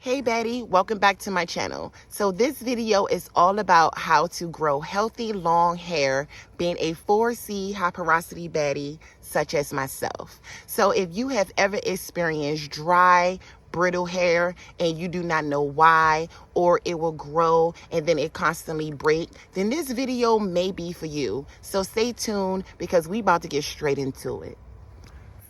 Hey Baddie, welcome back to my channel. So this video is all about how to grow healthy long hair being a 4C high porosity baddie such as myself. So if you have ever experienced dry, brittle hair and you do not know why, or it will grow and then it constantly break, then this video may be for you. So stay tuned because we about to get straight into it.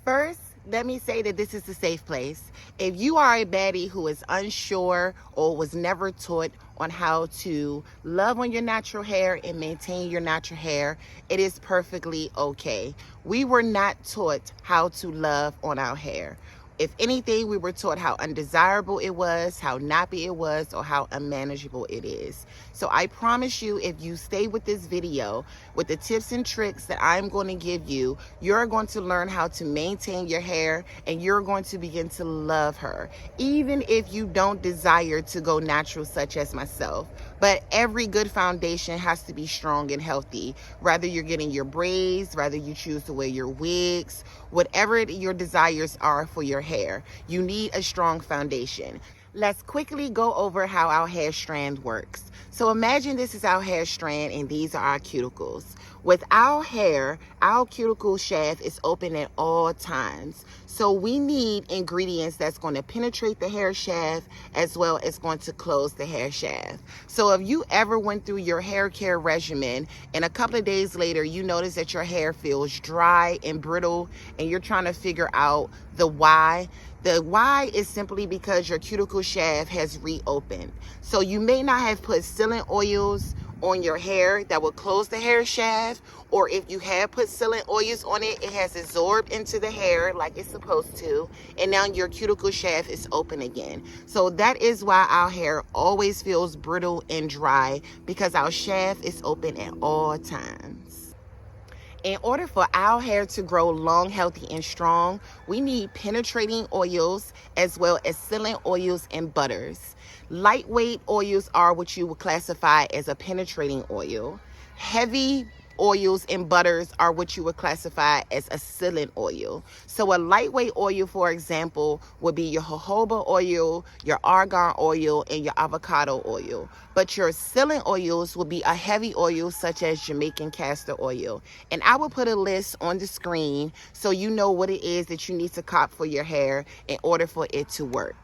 First, let me say that this is a safe place. If you are a baddie who is unsure or was never taught on how to love on your natural hair and maintain your natural hair, it is perfectly okay. We were not taught how to love on our hair. If anything, we were taught how undesirable it was, how nappy it was, or how unmanageable it is. So I promise you, if you stay with this video, with the tips and tricks that I'm going to give you, you're going to learn how to maintain your hair and you're going to begin to love her, even if you don't desire to go natural such as myself. But every good foundation has to be strong and healthy. Whether you're getting your braids, whether you choose to wear your wigs, whatever your desires are for your hair, you need a strong foundation. Let's quickly go over how our hair strand works. So imagine this is our hair strand and these are our cuticles. With our hair, our cuticle shaft is open at all times. So we need ingredients that's going to penetrate the hair shaft as well as going to close the hair shaft. So if you ever went through your hair care regimen and a couple of days later you notice that your hair feels dry and brittle and you're trying to figure out the why is simply because your cuticle shaft has reopened. So you may not have put sealing oils on your hair that will close the hair shaft, or if you have put sealing oils on it, it has absorbed into the hair like it's supposed to, and now your cuticle shaft is open again. So that is why our hair always feels brittle and dry, because our shaft is open at all times. In order for our hair to grow long, healthy, and strong, we need penetrating oils as well as sealing oils and butters. Lightweight oils are what you would classify as a penetrating oil. Heavy oils and butters are what you would classify as a sealing oil. So a lightweight oil, for example, would be your jojoba oil, your argan oil, and your avocado oil. But your sealing oils will be a heavy oil such as Jamaican castor oil. And I will put a list on the screen so you know what it is that you need to cop for your hair in order for it to work.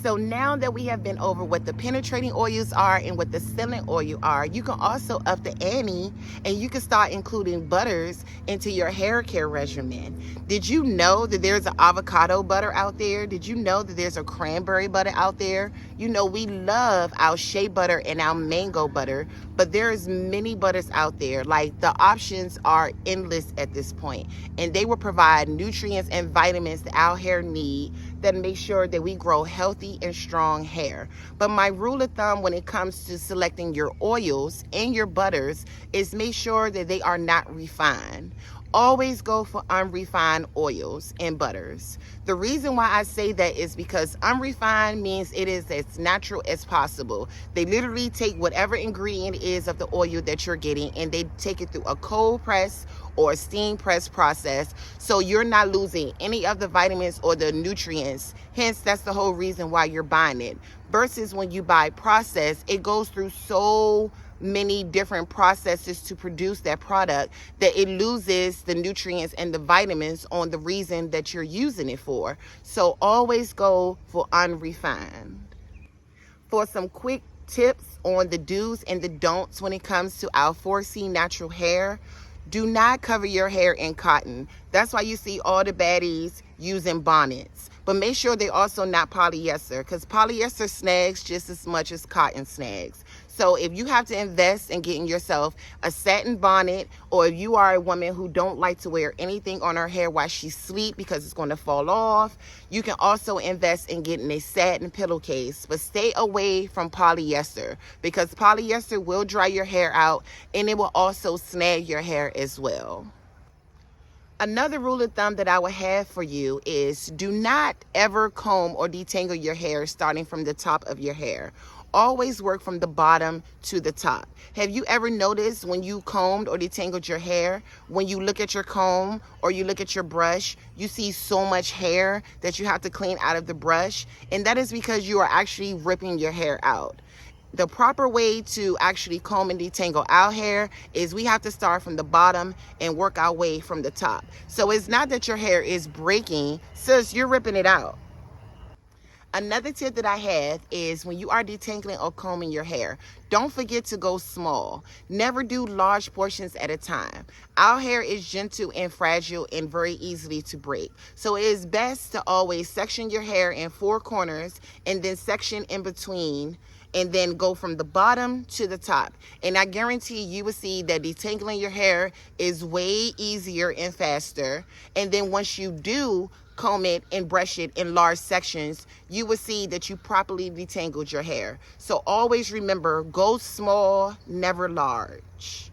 So now that we have been over what the penetrating oils are and what the sealing oil are, you can also up the ante and you can start including butters into your hair care regimen. Did you know that there's an avocado butter out there? Did you know that there's a cranberry butter out there? You know, we love our shea butter and our mango butter, but there's many butters out there. Like, the options are endless at this point, and they will provide nutrients and vitamins that our hair need that make sure that we grow healthy and strong hair. But my rule of thumb when it comes to selecting your oils and your butters is make sure that they are not refined. Always go for unrefined oils and butters. The reason why I say that is because unrefined means it is as natural as possible. They literally take whatever ingredient is of the oil that you're getting and they take it through a cold press or a steam press process, so you're not losing any of the vitamins or the nutrients. Hence, that's the whole reason why you're buying it. Versus when you buy processed, it goes through so many different processes to produce that product that it loses the nutrients and the vitamins on the reason that you're using it for. So always go for unrefined. For some quick tips on the do's and the don'ts when it comes to our 4C natural hair, do not cover your hair in cotton. That's why you see all the baddies using bonnets. But make sure they're also not polyester, because polyester snags just as much as cotton snags. So if you have to invest in getting yourself a satin bonnet, or if you are a woman who don't like to wear anything on her hair while she sleeps because it's going to fall off, you can also invest in getting a satin pillowcase. But stay away from polyester, because polyester will dry your hair out and it will also snag your hair as well. Another rule of thumb that I would have for you is do not ever comb or detangle your hair starting from the top of your hair. Always work from the bottom to the top. Have you ever noticed when you combed or detangled your hair, when you look at your comb or you look at your brush, you see so much hair that you have to clean out of the brush? And that is because you are actually ripping your hair out. The proper way to actually comb and detangle our hair is we have to start from the bottom and work our way from the top. So it's not that your hair is breaking, sis, you're ripping it out. Another tip that I have is when you are detangling or combing your hair, don't forget to go small. Never do large portions at a time. Our hair is gentle and fragile and very easily to break. So it is best to always section your hair in 4 corners and then section in between, and then go from the bottom to the top. And I guarantee you will see that detangling your hair is way easier and faster. And then once you do comb it and brush it in large sections, you will see that you properly detangled your hair. So always remember, go small, never large.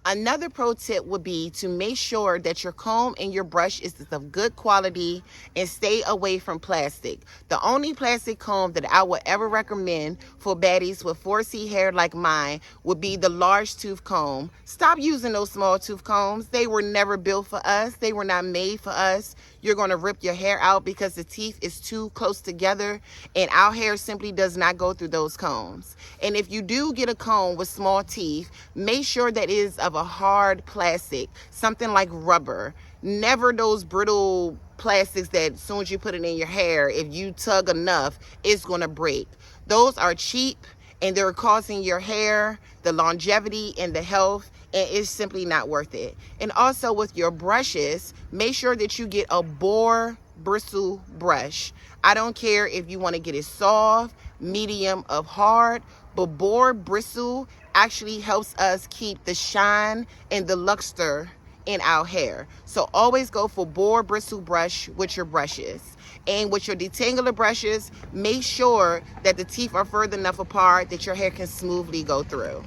Another pro tip would be to make sure that your comb and your brush is of good quality and stay away from plastic. The only plastic comb that I would ever recommend for baddies with 4C hair like mine would be the large tooth comb. Stop using those small tooth combs. They were never built for us. They were not made for us. You're going to rip your hair out because the teeth is too close together, and our hair simply does not go through those combs. And if you do get a comb with small teeth, make sure that it is of a hard plastic, something like rubber. Never those brittle plastics that as soon as you put it in your hair, if you tug enough, it's going to break. Those are cheap and they're causing your hair the longevity and the health, and it's simply not worth it. And also with your brushes, make sure that you get a boar bristle brush. I don't care if you want to get it soft, medium, or hard, but boar bristle actually helps us keep the shine and the luster in our hair. So always go for boar bristle brush with your brushes. And with your detangler brushes, make sure that the teeth are further enough apart that your hair can smoothly go through.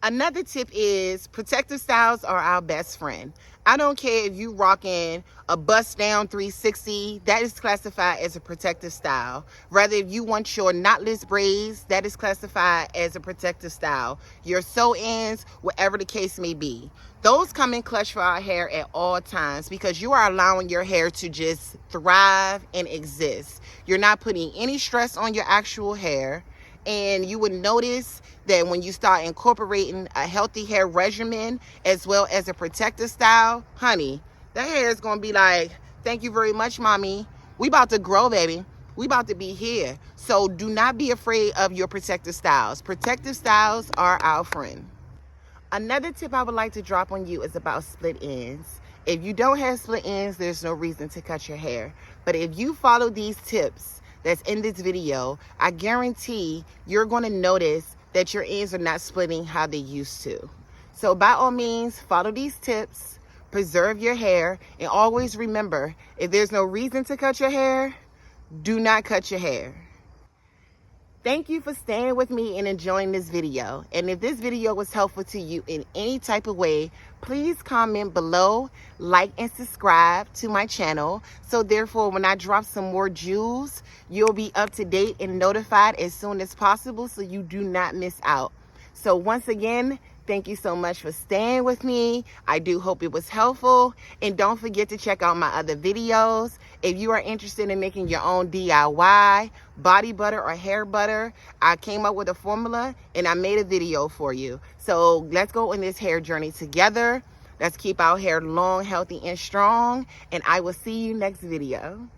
Another tip is protective styles are our best friend. I don't care if you rocking a bust down 360, that is classified as a protective style. Rather, if you want your knotless braids, that is classified as a protective style. Your sew-ins, whatever the case may be. Those come in clutch for our hair at all times because you are allowing your hair to just thrive and exist. You're not putting any stress on your actual hair. And you would notice that when you start incorporating a healthy hair regimen as well as a protective style, honey, that hair is going to be like, thank you very much, mommy. We about to grow, baby. We about to be here. So do not be afraid of your protective styles. Protective styles are our friend. Another tip I would like to drop on you is about split ends. If you don't have split ends, there's no reason to cut your hair. But if you follow these tips that's in this video, I guarantee you're going to notice that your ends are not splitting how they used to. So by all means, follow these tips, preserve your hair, and always remember, if there's no reason to cut your hair, do not cut your hair. Thank you for staying with me and enjoying this video. And if this video was helpful to you in any type of way, please comment below, like and subscribe to my channel. So therefore, when I drop some more jewels, you'll be up to date and notified as soon as possible so you do not miss out. So once again, thank you so much for staying with me. I do hope it was helpful. And don't forget to check out my other videos. If you are interested in making your own DIY body butter or hair butter, I came up with a formula and I made a video for you. So let's go on this hair journey together. Let's keep our hair long, healthy, and strong. And I will see you next video.